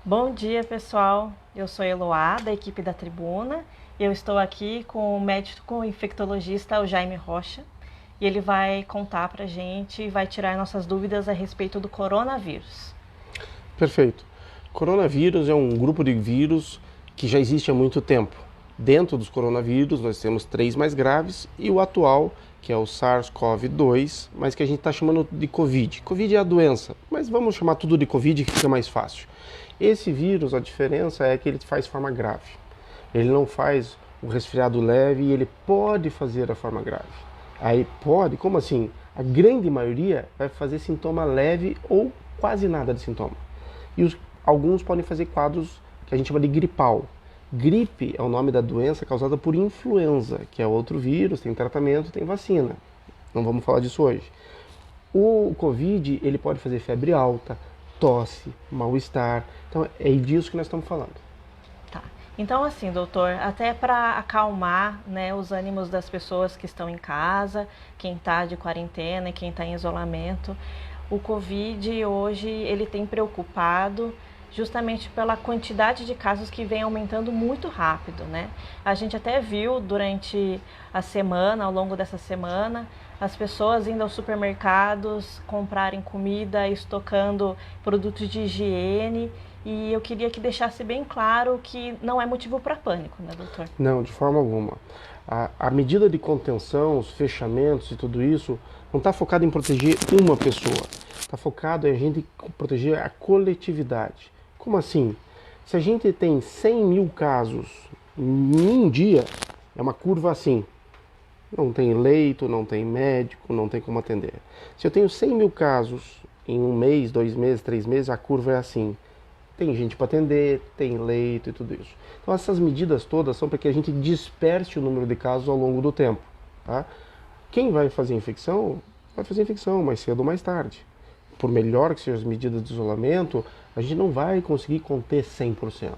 Bom dia, pessoal. Eu sou Eloá, da equipe da Tribuna. Eu estou aqui com o médico infectologista, o Jaime Rocha, e ele vai contar pra gente e vai tirar nossas dúvidas a respeito do coronavírus. Perfeito. Coronavírus é um grupo de vírus que já existe há muito tempo. Dentro dos coronavírus, nós temos três mais graves e o atual, que é o SARS-CoV-2, mas que a gente está chamando de Covid. Covid é a doença, mas vamos chamar tudo de Covid que fica mais fácil. Esse vírus, a diferença é que ele faz forma grave. Ele não faz o resfriado leve e ele pode fazer a forma grave. Aí pode, como assim? A grande maioria vai fazer sintoma leve ou quase nada de sintoma. Alguns podem fazer quadros que a gente chama de gripal. Gripe é o nome da doença causada por influenza, que é outro vírus, tem tratamento, tem vacina. Não vamos falar disso hoje. O Covid, ele pode fazer febre alta, tosse, mal-estar. Então é disso que nós estamos falando. Tá. Então, assim, doutor, até para acalmar, né, os ânimos das pessoas que estão em casa, quem está de quarentena e quem está em isolamento, o Covid hoje ele tem preocupado justamente pela quantidade de casos que vem aumentando muito rápido, né? A gente até viu durante a semana, ao longo dessa semana, as pessoas indo aos supermercados, comprarem comida, estocando produtos de higiene, e eu queria que deixasse bem claro que não é motivo para pânico, né, doutor? Não, de forma alguma. A medida de contenção, os fechamentos e tudo isso, não está focado em proteger uma pessoa. Está focado em a gente proteger a coletividade. Como assim? Se a gente tem 100 mil casos em um dia, é uma curva assim. Não tem leito, não tem médico, não tem como atender. Se eu tenho 100 mil casos em um mês, 2 meses, 3 meses, a curva é assim. Tem gente para atender, tem leito e tudo isso. Então essas medidas todas são para que a gente disperse o número de casos ao longo do tempo. Tá? Quem vai fazer infecção, vai fazer infecção mais cedo ou mais tarde. Por melhor que sejam as medidas de isolamento, a gente não vai conseguir conter 100%.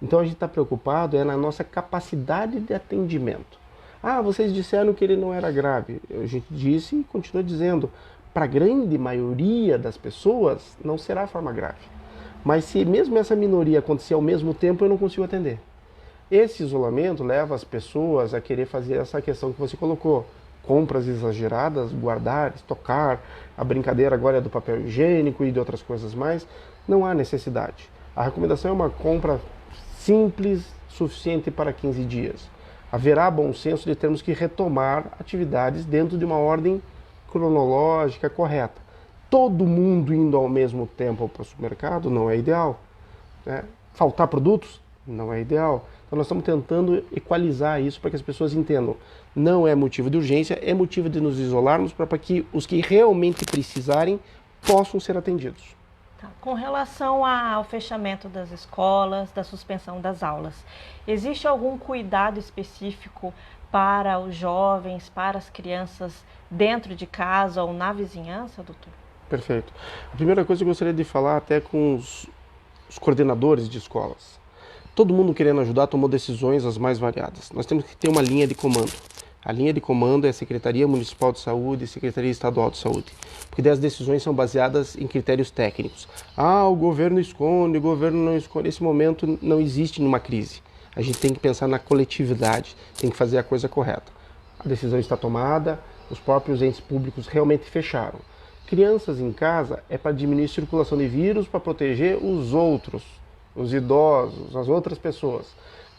Então a gente está preocupado na nossa capacidade de atendimento. Ah, vocês disseram que ele não era grave. A gente disse e continua dizendo. Para a grande maioria das pessoas, não será forma grave. Mas se mesmo essa minoria acontecer ao mesmo tempo, eu não consigo atender. Esse isolamento leva as pessoas a querer fazer essa questão que você colocou. Compras exageradas, guardar, estocar, a brincadeira agora é do papel higiênico e de outras coisas mais. Não há necessidade. A recomendação é uma compra simples, suficiente para 15 dias. Haverá bom senso de termos que retomar atividades dentro de uma ordem cronológica correta. Todo mundo indo ao mesmo tempo para o supermercado não é ideal. Né? Faltar produtos não é ideal. Então nós estamos tentando equalizar isso para que as pessoas entendam. Não é motivo de urgência, é motivo de nos isolarmos para que os que realmente precisarem possam ser atendidos. Tá. Com relação ao fechamento das escolas, da suspensão das aulas, existe algum cuidado específico para os jovens, para as crianças dentro de casa ou na vizinhança, doutor? Perfeito. A primeira coisa que eu gostaria de falar até com os coordenadores de escolas. Todo mundo querendo ajudar tomou decisões as mais variadas. Nós temos que ter uma linha de comando. A linha de comando é a Secretaria Municipal de Saúde e Secretaria Estadual de Saúde. Porque daí as decisões são baseadas em critérios técnicos. Ah, o governo esconde, o governo não esconde. Esse momento não existe numa crise. A gente tem que pensar na coletividade, tem que fazer a coisa correta. A decisão está tomada, os próprios entes públicos realmente fecharam. Crianças em casa é para diminuir a circulação de vírus, para proteger os outros, os idosos, as outras pessoas.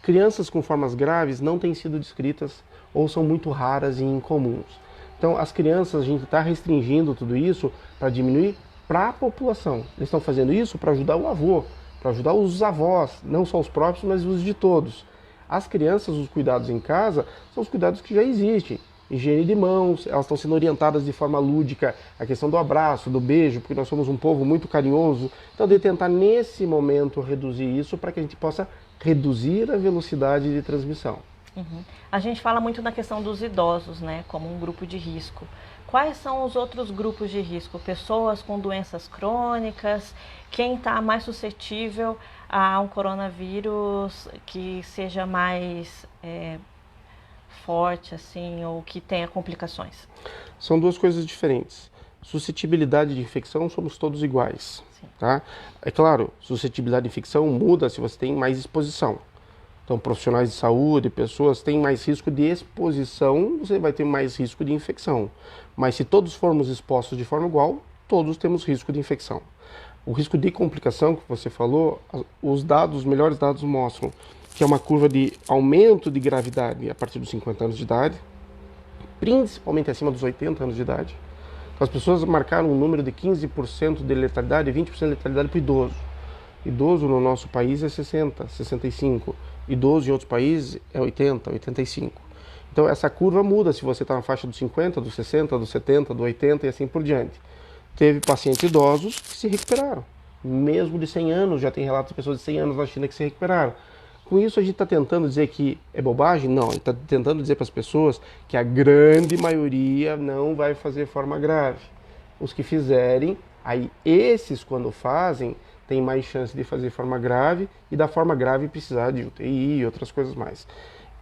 Crianças com formas graves não têm sido descritas ou são muito raras e incomuns. Então, as crianças, a gente está restringindo tudo isso para diminuir para a população. Eles estão fazendo isso para ajudar o avô, para ajudar os avós, não só os próprios, mas os de todos. As crianças, os cuidados em casa, são os cuidados que já existem. Higiene de mãos, elas estão sendo orientadas de forma lúdica, a questão do abraço, do beijo, porque nós somos um povo muito carinhoso. Então, de tentar nesse momento reduzir isso para que a gente possa reduzir a velocidade de transmissão. Uhum. A gente fala muito na questão dos idosos, né, como um grupo de risco. Quais são os outros grupos de risco? Pessoas com doenças crônicas, quem está mais suscetível a um coronavírus que seja mais forte, assim, ou que tenha complicações? São duas coisas diferentes. Suscetibilidade de infecção somos todos iguais. Sim. Tá? É claro, suscetibilidade de infecção muda se você tem mais exposição. Então, profissionais de saúde, pessoas têm mais risco de exposição, você vai ter mais risco de infecção. Mas se todos formos expostos de forma igual, todos temos risco de infecção. O risco de complicação que você falou, os melhores dados mostram que é uma curva de aumento de gravidade a partir dos 50 anos de idade, principalmente acima dos 80 anos de idade. Então, as pessoas marcaram um número de 15% de letalidade e 20% de letalidade para o idoso. Idoso no nosso país é 60, 65. Idoso em outros países é 80, 85. Então essa curva muda se você está na faixa dos 50, dos 60, dos 70, do 80 e assim por diante. Teve pacientes idosos que se recuperaram. Mesmo de 100 anos, já tem relatos de pessoas de 100 anos na China que se recuperaram. Com isso a gente está tentando dizer que é bobagem? Não, a gente está tentando dizer para as pessoas que a grande maioria não vai fazer forma grave. Os que fizerem, aí esses quando fazem, tem mais chance de fazer forma grave e da forma grave precisar de UTI e outras coisas mais.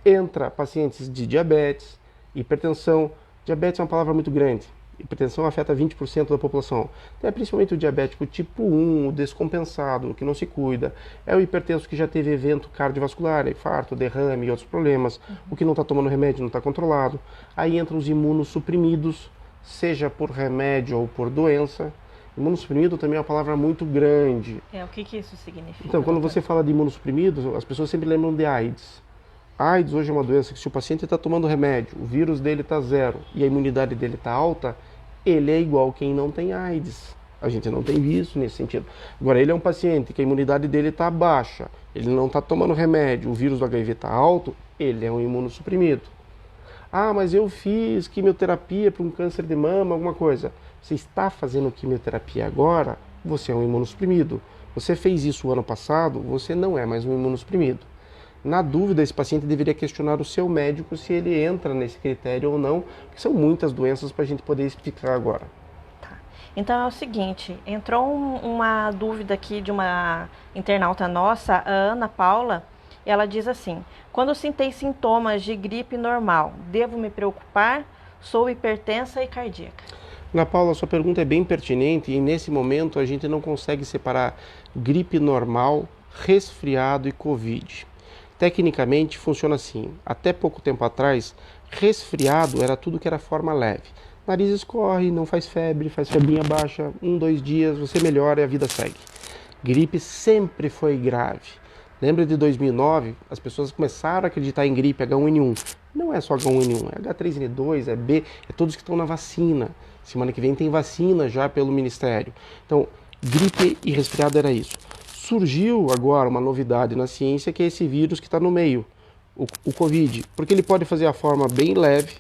Entra pacientes de diabetes, hipertensão. Diabetes é uma palavra muito grande. Hipertensão afeta 20% da população. Então, é principalmente o diabético tipo 1, o descompensado, o que não se cuida. É o hipertenso que já teve evento cardiovascular, infarto, derrame e outros problemas. O que não está tomando remédio, não está controlado. Aí entram os imunossuprimidos, seja por remédio ou por doença. Imunossuprimido também é uma palavra muito grande. O que isso significa? Então, quando você fala de imunossuprimido, as pessoas sempre lembram de AIDS. AIDS hoje é uma doença que se o paciente está tomando remédio, o vírus dele está 0 e a imunidade dele está alta, ele é igual quem não tem AIDS. A gente não tem visto nesse sentido. Agora, ele é um paciente que a imunidade dele está baixa, ele não está tomando remédio, o vírus do HIV está alto, ele é um imunossuprimido. Ah, mas eu fiz quimioterapia para um câncer de mama, alguma coisa. Você está fazendo quimioterapia agora, você é um imunossuprimido. Você fez isso o ano passado, você não é mais um imunossuprimido. Na dúvida, esse paciente deveria questionar o seu médico se ele entra nesse critério ou não, porque são muitas doenças para a gente poder explicar agora. Tá. Então é o seguinte, entrou uma dúvida aqui de uma internauta nossa, a Ana Paula. Ela diz assim: quando sentei sintomas de gripe normal, devo me preocupar? Sou hipertensa e cardíaca. Ana Paula, sua pergunta é bem pertinente e nesse momento a gente não consegue separar gripe normal, resfriado e Covid. Tecnicamente funciona assim. Até pouco tempo atrás, resfriado era tudo que era forma leve. Nariz escorre, não faz febre, faz febrinha baixa, 1, 2 dias, você melhora e a vida segue. Gripe sempre foi grave. Lembra de 2009? As pessoas começaram a acreditar em gripe H1N1. Não é só H1N1, é H3N2, é B, é todos que estão na vacina. Semana que vem tem vacina já pelo Ministério. Então, gripe e resfriado era isso. Surgiu agora uma novidade na ciência que é esse vírus que está no meio, o Covid. Porque ele pode fazer a forma bem leve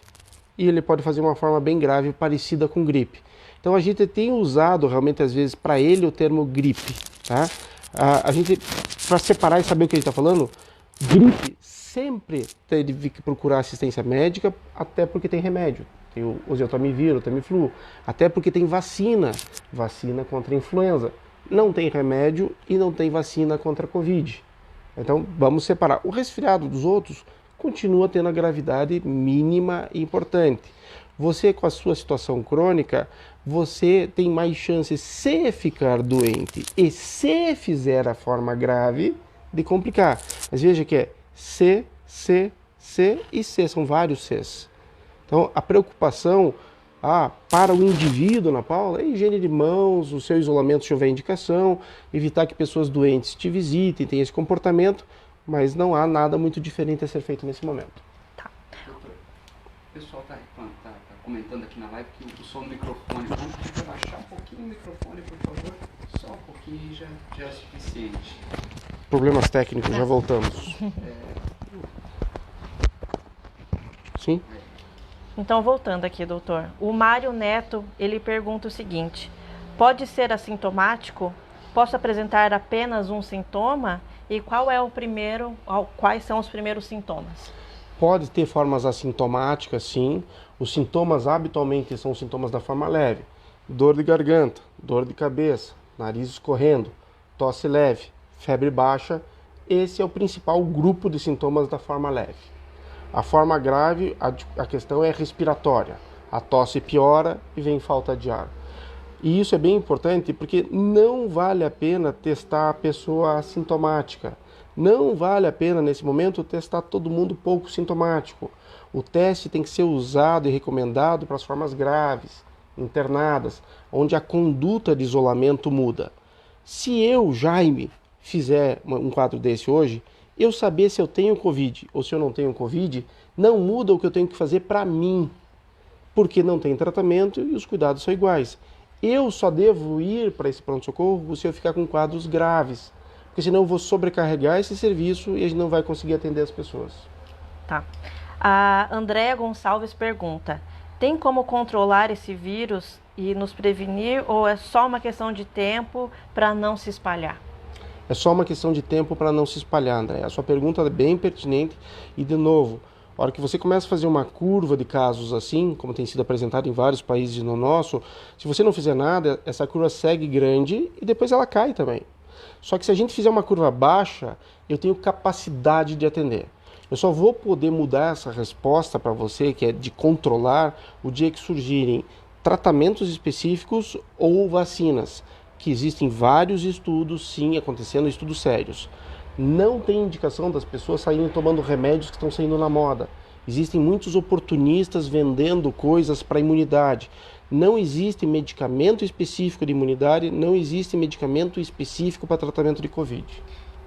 e ele pode fazer uma forma bem grave, parecida com gripe. Então a gente tem usado realmente às vezes para ele o termo gripe, tá? A gente, para separar e saber o que ele está falando, gripe sempre teve que procurar assistência médica, até porque tem remédio. Tem o oseltamivir, o Tamiflu, até porque tem vacina contra a influenza. Não tem remédio e não tem vacina contra a Covid. Então vamos separar. O resfriado dos outros continua tendo a gravidade mínima e importante. Você com a sua situação crônica, você tem mais chances, se ficar doente e se fizer a forma grave, de complicar. Mas veja que é C e C, são vários Cs. Então a preocupação para o indivíduo, Ana Paula, é a higiene de mãos, o seu isolamento se houver indicação, evitar que pessoas doentes te visitem, tenham esse comportamento, mas não há nada muito diferente a ser feito nesse momento. Tá. Doutor, o pessoal está comentando aqui na live que o som do microfone, vamos pedir para baixar um pouquinho o microfone, por favor, só um pouquinho já é suficiente. Problemas técnicos, já voltamos. Sim? Então, voltando aqui, doutor. O Mário Neto, ele pergunta o seguinte: pode ser assintomático? Posso apresentar apenas um sintoma? E quais são os primeiros sintomas? Pode ter formas assintomáticas, sim. Os sintomas habitualmente são sintomas da forma leve. Dor de garganta, dor de cabeça, nariz escorrendo, tosse leve, febre baixa. Esse é o principal grupo de sintomas da forma leve. A forma grave, a questão é respiratória. A tosse piora e vem falta de ar. E isso é bem importante porque não vale a pena testar a pessoa assintomática. Não vale a pena, nesse momento, testar todo mundo pouco sintomático. O teste tem que ser usado e recomendado para as formas graves, internadas, onde a conduta de isolamento muda. Se eu, Jaime, fizer um quadro desse hoje, eu saber se eu tenho Covid ou se eu não tenho Covid, não muda o que eu tenho que fazer para mim, porque não tem tratamento e os cuidados são iguais. Eu só devo ir para esse pronto-socorro se eu ficar com quadros graves, porque senão eu vou sobrecarregar esse serviço e a gente não vai conseguir atender as pessoas. Tá. A Andréa Gonçalves pergunta: tem como controlar esse vírus e nos prevenir ou é só uma questão de tempo para não se espalhar? É só uma questão de tempo para não se espalhar, André. A sua pergunta é bem pertinente e, de novo, a hora que você começa a fazer uma curva de casos assim, como tem sido apresentado em vários países no nosso, se você não fizer nada, essa curva segue grande e depois ela cai também. Só que se a gente fizer uma curva baixa, eu tenho capacidade de atender. Eu só vou poder mudar essa resposta para você, que é de controlar, o dia que surgirem tratamentos específicos ou vacinas, que existem vários estudos, sim, acontecendo, estudos sérios. Não tem indicação das pessoas saírem tomando remédios que estão saindo na moda. Existem muitos oportunistas vendendo coisas para imunidade. Não existe medicamento específico de imunidade, não existe medicamento específico para tratamento de Covid.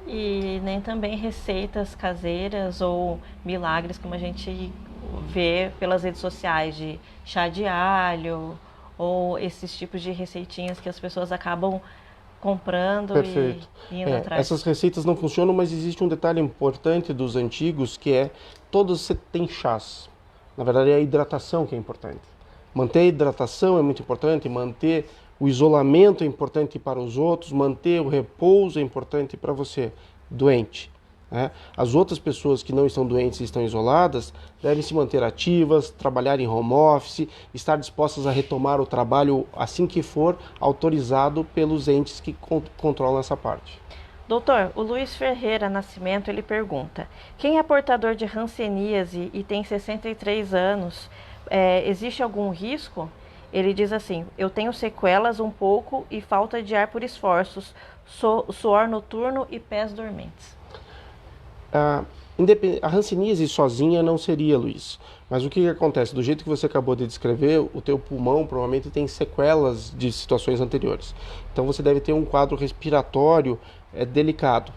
E nem também receitas caseiras ou milagres, como a gente vê pelas redes sociais, de chá de alho ou esses tipos de receitinhas que as pessoas acabam comprando. Perfeito. E indo atrás. Essas receitas não funcionam, mas existe um detalhe importante dos antigos, que é todos têm chás. Na verdade é a hidratação que é importante. Manter a hidratação é muito importante, manter o isolamento é importante para os outros, manter o repouso é importante para você, doente. Né? As outras pessoas que não estão doentes e estão isoladas devem se manter ativas, trabalhar em home office, estar dispostas a retomar o trabalho assim que for autorizado pelos entes que controlam essa parte. Doutor, o Luiz Ferreira Nascimento, ele pergunta: quem é portador de hanseníase e tem 63 anos, existe algum risco? Ele diz assim: eu tenho sequelas um pouco e falta de ar por esforços, suor noturno e pés dormentes. A hanseníase sozinha não seria, Luiz. Mas o que acontece? Do jeito que você acabou de descrever, o teu pulmão provavelmente tem sequelas de situações anteriores. Então você deve ter um quadro respiratório delicado.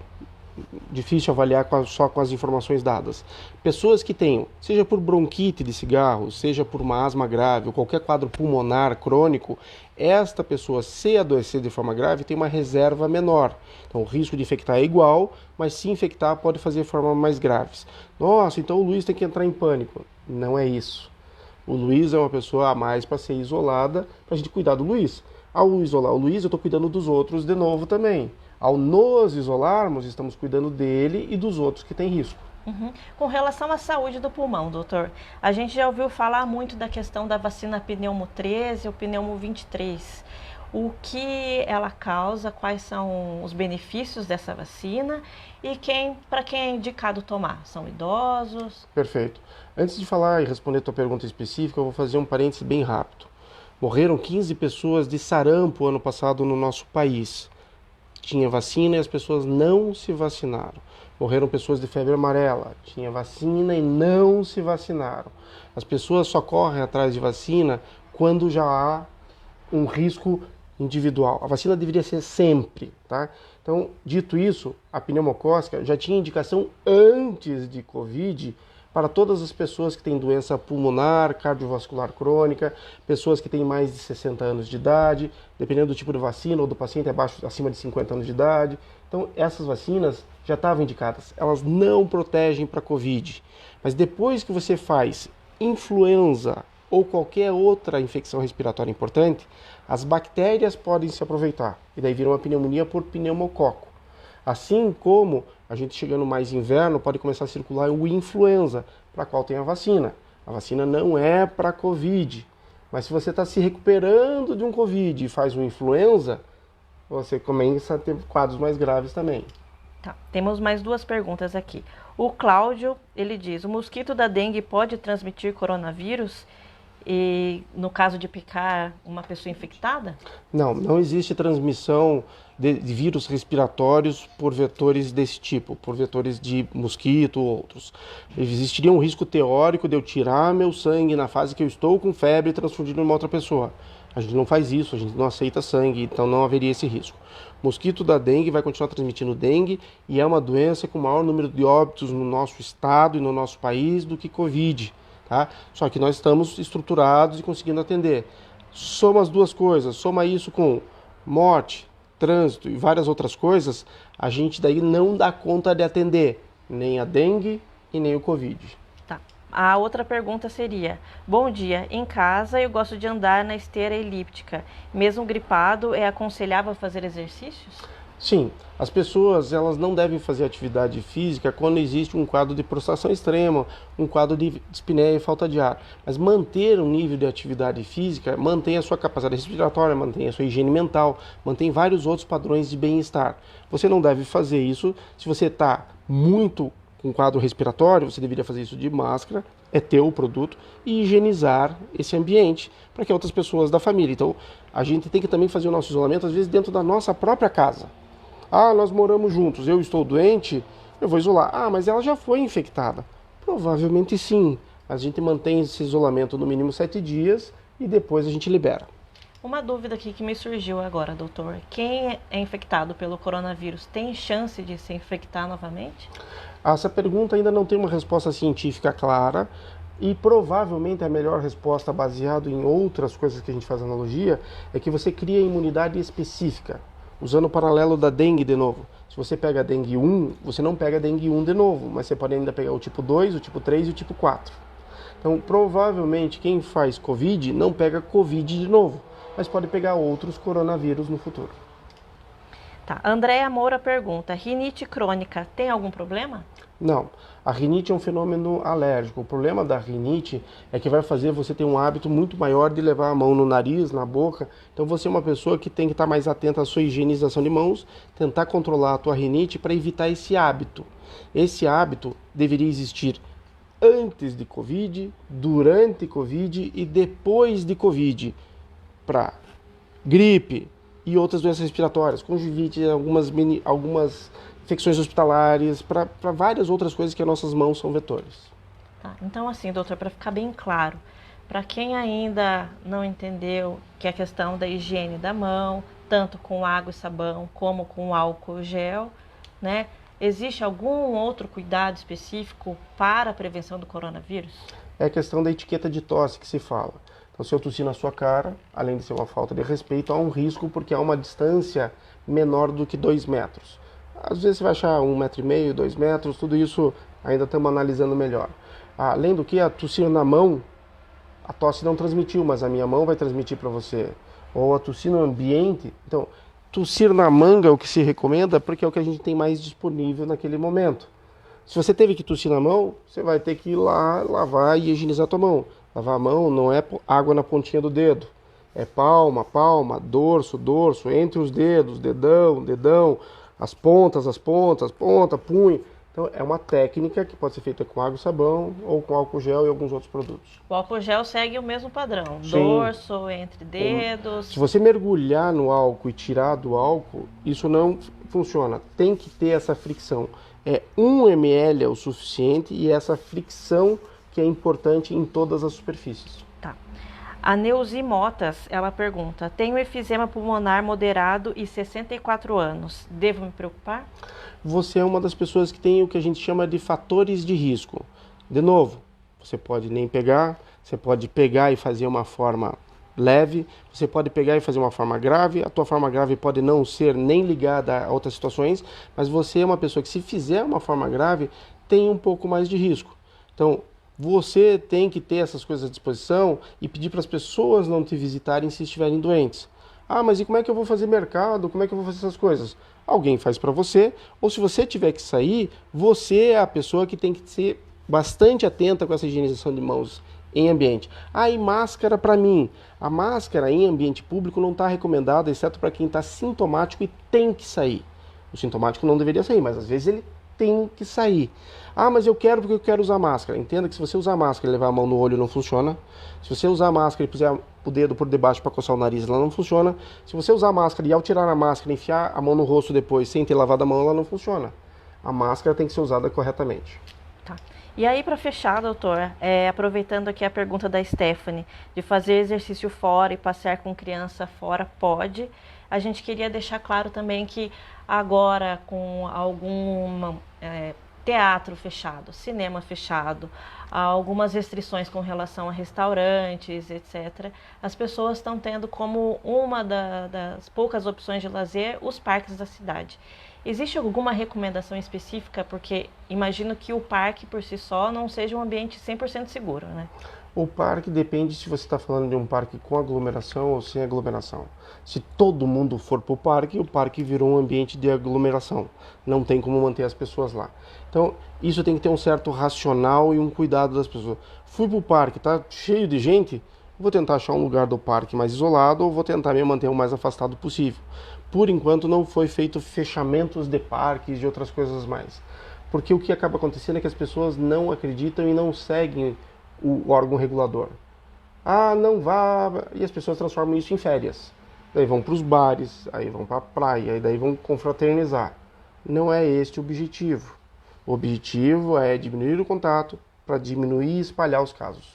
Difícil avaliar só com as informações dadas. Pessoas que tenham, seja por bronquite de cigarro, seja por uma asma grave ou qualquer quadro pulmonar crônico, esta pessoa, se adoecer de forma grave, tem uma reserva menor. Então o risco de infectar é igual, mas se infectar pode fazer formas mais graves. Nossa, então o Luiz tem que entrar em pânico. Não é isso. O Luiz é uma pessoa a mais para ser isolada, para a gente cuidar do Luiz. Ao isolar o Luiz, eu estou cuidando dos outros de novo também. Ao nos isolarmos, estamos cuidando dele e dos outros que têm risco. Uhum. Com relação à saúde do pulmão, doutor, a gente já ouviu falar muito da questão da vacina pneumo 13 ou pneumo 23. O que ela causa, quais são os benefícios dessa vacina e para quem é indicado tomar? São idosos? Perfeito. Antes de falar e responder a tua pergunta específica, eu vou fazer um parênteses bem rápido. Morreram 15 pessoas de sarampo ano passado no nosso país. Tinha vacina e as pessoas não se vacinaram. Morreram pessoas de febre amarela. Tinha vacina e não se vacinaram. As pessoas só correm atrás de vacina quando já há um risco individual. A vacina deveria ser sempre, tá? Então, dito isso, a pneumocócica já tinha indicação antes de Covid para todas as pessoas que têm doença pulmonar, cardiovascular crônica, pessoas que têm mais de 60 anos de idade, dependendo do tipo de vacina ou do paciente acima de 50 anos de idade. Então, essas vacinas já estavam indicadas. Elas não protegem para Covid. Mas depois que você faz influenza ou qualquer outra infecção respiratória importante, as bactérias podem se aproveitar. E daí vira uma pneumonia por pneumococo. Assim como a gente chegando mais inverno, pode começar a circular o influenza, para qual tem a vacina. A vacina não é para Covid. Mas se você está se recuperando de um Covid e faz uma influenza, você começa a ter quadros mais graves também. Tá. Temos mais duas perguntas aqui. O Cláudio, ele diz: o mosquito da dengue pode transmitir coronavírus? e no caso de picar uma pessoa infectada? Não existe transmissão de vírus respiratórios por vetores desse tipo, por vetores de mosquito ou outros. Existiria um risco teórico de eu tirar meu sangue na fase que eu estou com febre e transfundir em uma outra pessoa. A gente não faz isso, a gente não aceita sangue, então não haveria esse risco. Mosquito da dengue vai continuar transmitindo dengue e é uma doença com maior número de óbitos no nosso estado e no nosso país do que Covid. Tá? Só que nós estamos estruturados e conseguindo atender. Soma as duas coisas, soma isso com morte, trânsito e várias outras coisas, a gente daí não dá conta de atender nem a dengue e nem o Covid. Tá. A outra pergunta seria: bom dia, em casa eu gosto de andar na esteira elíptica. Mesmo gripado, é aconselhável fazer exercícios? Sim, as pessoas elas não devem fazer atividade física quando existe um quadro de prostração extrema, um quadro de dispneia e falta de ar. Mas manter um nível de atividade física mantém a sua capacidade respiratória, mantém a sua higiene mental, mantém vários outros padrões de bem-estar. Você não deve fazer isso se você está muito com quadro respiratório, você deveria fazer isso de máscara, é teu o produto, e higienizar esse ambiente para que outras pessoas da família. Então, a gente tem que também fazer o nosso isolamento, às vezes, dentro da nossa própria casa. Ah, nós moramos juntos, eu estou doente, eu vou isolar. Ah, mas ela já foi infectada. Provavelmente sim. A gente mantém esse isolamento no mínimo 7 dias e depois a gente libera. Uma dúvida aqui que me surgiu agora, doutor. Quem é infectado pelo coronavírus tem chance de se infectar novamente? Essa pergunta ainda não tem uma resposta científica clara e provavelmente a melhor resposta, baseado em outras coisas que a gente faz analogia, é que você cria imunidade específica. Usando o paralelo da dengue de novo. Se você pega a dengue 1, você não pega a dengue 1 de novo, mas você pode ainda pegar o tipo 2, o tipo 3 e o tipo 4. Então, provavelmente, quem faz Covid não pega Covid de novo, mas pode pegar outros coronavírus no futuro. Tá. Andréa Moura pergunta: rinite crônica tem algum problema? Não. A rinite é um fenômeno alérgico. O problema da rinite é que vai fazer você ter um hábito muito maior de levar a mão no nariz, na boca. Então você é uma pessoa que tem que estar mais atenta à sua higienização de mãos, tentar controlar a tua rinite para evitar esse hábito. Esse hábito deveria existir antes de Covid, durante Covid e depois de Covid, para gripe e outras doenças respiratórias, conjuntivite, algumas infecções hospitalares, para várias outras coisas que as nossas mãos são vetores. Tá. Então, assim, doutor, para ficar bem claro, para quem ainda não entendeu que a questão da higiene da mão, tanto com água e sabão como com álcool gel, né? Existe algum outro cuidado específico para a prevenção do coronavírus? É a questão da etiqueta de tosse que se fala. Então, se eu tossir na sua cara, além de ser uma falta de respeito, há um risco porque há uma distância menor do que 2 metros. Às vezes você vai achar 1,5 metro, 2 metros, tudo isso ainda estamos analisando melhor. Além do que, a tossir na mão, a tosse não transmitiu, mas a minha mão vai transmitir para você. Ou a tossir no ambiente. Então, tossir na manga é o que se recomenda porque é o que a gente tem mais disponível naquele momento. Se você teve que tossir na mão, você vai ter que ir lá, lavar e higienizar a tua mão. Lavar a mão não é água na pontinha do dedo. É palma, palma, dorso, dorso, entre os dedos, dedão, dedão, as pontas, ponta, punho. Então é uma técnica que pode ser feita com água e sabão ou com álcool gel e alguns outros produtos. O álcool gel segue o mesmo padrão, Sim. Dorso, entre dedos. Se você mergulhar no álcool e tirar do álcool, isso não funciona. Tem que ter essa fricção. 1 ml é o suficiente e essa fricção que é importante em todas as superfícies. Tá. A Neuzi Motas, ela pergunta: tenho efizema pulmonar moderado e 64 anos, devo me preocupar? Você é uma das pessoas que tem o que a gente chama de fatores de risco. De novo, você pode nem pegar, você pode pegar e fazer uma forma leve, você pode pegar e fazer uma forma grave, a tua forma grave pode não ser nem ligada a outras situações, mas você é uma pessoa que, se fizer uma forma grave, tem um pouco mais de risco. Então, você tem que ter essas coisas à disposição e pedir para as pessoas não te visitarem se estiverem doentes. Ah, mas e como é que eu vou fazer mercado? Como é que eu vou fazer essas coisas? Alguém faz para você, ou se você tiver que sair, você é a pessoa que tem que ser bastante atenta com essa higienização de mãos em ambiente. Ah, e máscara para mim. A máscara em ambiente público não está recomendada, exceto para quem está sintomático e tem que sair. O sintomático não deveria sair, mas às vezes ele tem que sair. Ah, mas eu quero porque eu quero usar máscara. Entenda que se você usar máscara e levar a mão no olho não funciona. Se você usar máscara e puser o dedo por debaixo para coçar o nariz, ela não funciona. Se você usar máscara e ao tirar a máscara enfiar a mão no rosto depois sem ter lavado a mão, ela não funciona. A máscara tem que ser usada corretamente. Tá. E aí, para fechar, doutor, aproveitando aqui a pergunta da Stephanie, de fazer exercício fora e passear com criança fora, pode. A gente queria deixar claro também que agora, com algum teatro fechado, cinema fechado, algumas restrições com relação a restaurantes, etc., as pessoas estão tendo como uma das poucas opções de lazer os parques da cidade. Existe alguma recomendação específica? Porque imagino que o parque por si só não seja um ambiente 100% seguro, né? O parque depende se você está falando de um parque com aglomeração ou sem aglomeração. Se todo mundo for para o parque virou um ambiente de aglomeração. Não tem como manter as pessoas lá. Então, isso tem que ter um certo racional e um cuidado das pessoas. Fui para o parque, tá cheio de gente, vou tentar achar um lugar do parque mais isolado ou vou tentar me manter o mais afastado possível. Por enquanto não foi feito fechamentos de parques e outras coisas mais. Porque o que acaba acontecendo é que as pessoas não acreditam e não seguem o órgão regulador. Ah, não vá... E as pessoas transformam isso em férias. Daí vão para os bares, aí vão para a praia, e daí vão confraternizar. Não é este o objetivo. O objetivo é diminuir o contato para diminuir e espalhar os casos.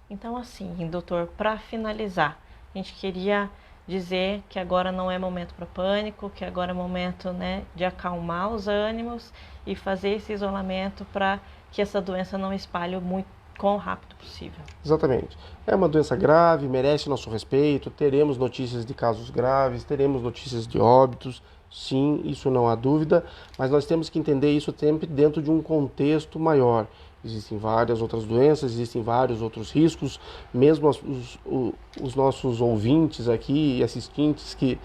Então, assim, doutor, para finalizar, a gente queria dizer que agora não é momento para pânico, que agora é momento, né, de acalmar os ânimos e fazer esse isolamento para que essa doença não espalhe muito quão rápido possível. Exatamente. É uma doença grave, merece nosso respeito, teremos notícias de casos graves, teremos notícias de óbitos, sim, isso não há dúvida, mas nós temos que entender isso sempre dentro de um contexto maior. Existem várias outras doenças, existem vários outros riscos, mesmo os nossos ouvintes aqui e assistentes que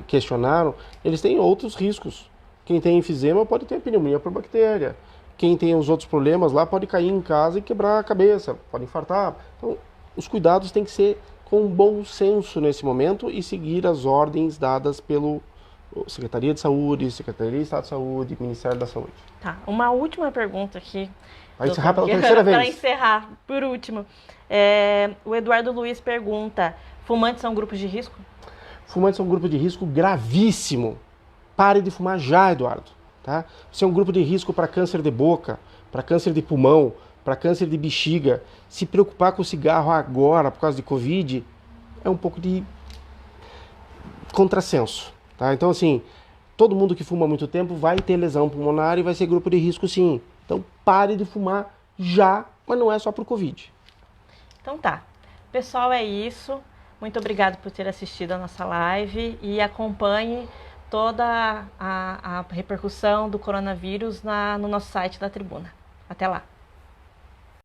questionaram, eles têm outros riscos. Quem tem enfisema pode ter pneumonia por bactéria. Quem tem os outros problemas lá pode cair em casa e quebrar a cabeça, pode infartar. Então, os cuidados têm que ser com bom senso nesse momento e seguir as ordens dadas pelo Secretaria de Saúde, Secretaria de Estado de Saúde, Ministério da Saúde. Tá, uma última pergunta aqui. Vai encerrar pela terceira vez. Para encerrar, por último, o Eduardo Luiz pergunta, fumantes são grupos de risco? Fumantes são um grupo de risco gravíssimo. Pare de fumar já, Eduardo. Tá? Você é um grupo de risco para câncer de boca, para câncer de pulmão, para câncer de bexiga. Se preocupar com o cigarro agora, por causa de Covid, é um pouco de contrassenso. Tá? Então, assim, todo mundo que fuma há muito tempo vai ter lesão pulmonar e vai ser grupo de risco, sim. Então, pare de fumar já, mas não é só para o Covid. Então tá. Pessoal, é isso. Muito obrigado por ter assistido a nossa live e acompanhe toda a repercussão do coronavírus no nosso site da Tribuna. Até lá!